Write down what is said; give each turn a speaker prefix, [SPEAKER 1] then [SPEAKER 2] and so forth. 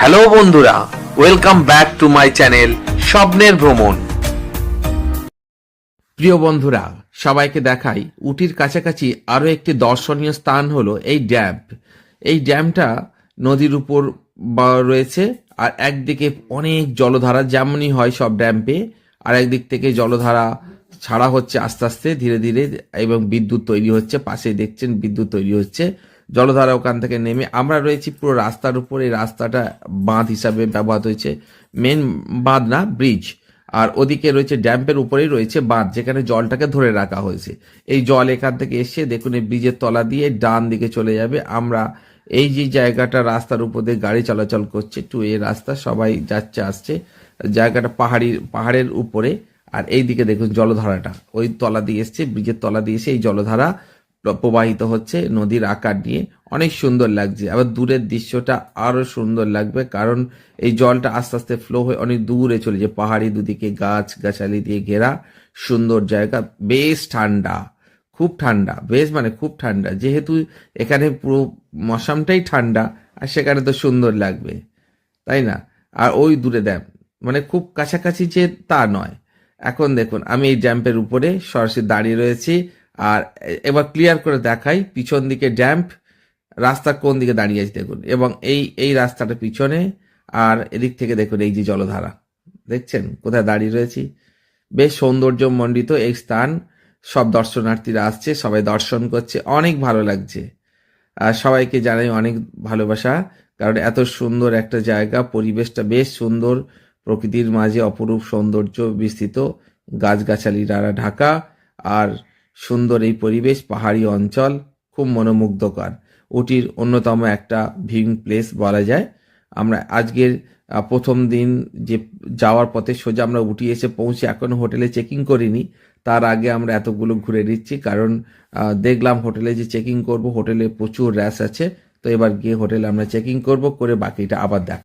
[SPEAKER 1] Hello বন্ধুরা, welcome back to my channel স্বপ্নের ভ্রমণ। প্রিয় বন্ধুরা, সবাইকে দেখাই উটির কাছাকাছি আরো একটি দর্শনীয় স্থান হলো এই ড্যাম। এই ড্যামটা নদীর উপর রয়েছে, আর একদিকে অনেক জলধারা যেমনই হয় সব ড্যাম্পে, আর একদিক থেকে জলধারা ছাড়া হচ্ছে আস্তে আস্তে ধীরে ধীরে, এবং বিদ্যুৎ তৈরি হচ্ছে। পাশে দেখছেন বিদ্যুৎ তৈরি হচ্ছে। জলধারা ওখান থেকে নেমে আমরা রয়েছি পুরো রাস্তার উপর। এই রাস্তাটা বাঁধ হিসাবে ব্যবহার হয়েছে, মেন বাঁধ না, ব্রিজ। আর ওদিকে রয়েছে ড্যাম্পের উপরেই রয়েছে বাঁধ, যেখানে জলটাকে ধরে রাখা হয়েছে। এই জল এখান থেকে এসে দেখুন এই ব্রিজের তলা দিয়ে ডান দিকে চলে যাবে। আমরা এই যে জায়গাটা রাস্তার উপর দিয়ে গাড়ি চলাচল করছে, টু এই রাস্তা, সবাই যাচ্ছে আসছে। জায়গাটা পাহাড়ের উপরে। আর এই দিকে দেখুন জলধারাটা ওই তলা দিয়ে এসছে, ব্রিজের তলা দিয়ে এসে এই জলধারা প্রবাহিত হচ্ছে নদীর আকার নিয়ে। অনেক সুন্দর লাগছে। আবার দূরের দৃশ্যটা আরো সুন্দর লাগবে, কারণ এই জলটা আস্তে আস্তে ফ্লো হয়ে অনেক দূরে চলে যায়। পাহাড়ি দুদিকে গাছ গাছালি দিয়ে ঘেরা সুন্দর জায়গা। বেশ ঠান্ডা, খুব ঠান্ডা, বেশ মানে খুব ঠান্ডা। যেহেতু এখানে পুরো মৌসুমটাই ঠান্ডা, আর সেখানে তো সুন্দর লাগবে, তাই না? আর ওই দূরে ড্যাম, মানে খুব কাছাকাছি যে তা নয়। এখন দেখুন আমি এই ড্যাম্পের উপরে সরাসরি দাঁড়িয়ে রয়েছি। আর এবার ক্লিয়ার করে দেখাই পিছন দিকে ড্যাম্প, রাস্তার কোন দিকে দাঁড়িয়ে আছে দেখুন, এবং এই এই রাস্তাটা পিছনে। আর এদিক থেকে দেখুন এই যে জলধারা, দেখছেন কোথায় দাঁড়িয়ে রয়েছি। বেশ সৌন্দর্যমণ্ডিত এই স্থান। সব দর্শনার্থীরা আসছে, সবাই দর্শন করছে, অনেক ভালো লাগছে। আর সবাইকে জানাই অনেক ভালোবাসা, কারণ এত সুন্দর একটা জায়গা, পরিবেশটা বেশ সুন্দর, প্রকৃতির মাঝে অপরূপ সৌন্দর্য বিস্তৃত, গাছগাছালি দ্বারা ঢাকা। আর সুন্দর এই পরিবেশ, পাহাড়ি অঞ্চল, খুব মনোমুগ্ধকর। উটির অন্যতম একটা ভিউইং প্লেস বলা যায়। আমরা আজকের প্রথম দিন যে যাওয়ার পথে সোজা আমরা উটি এসে পৌঁছে এখনো হোটেলে চেকিং করিনি। তার আগে আমরা এতগুলো ঘুরে নিচ্ছি, কারণ দেখলাম হোটেলে যে চেকিং করব, হোটেলে প্রচুর র্যাশ আছে। তো এবার গিয়ে হোটেলে আমরা চেকিং করব, করে বাকিটা আবার দেখ।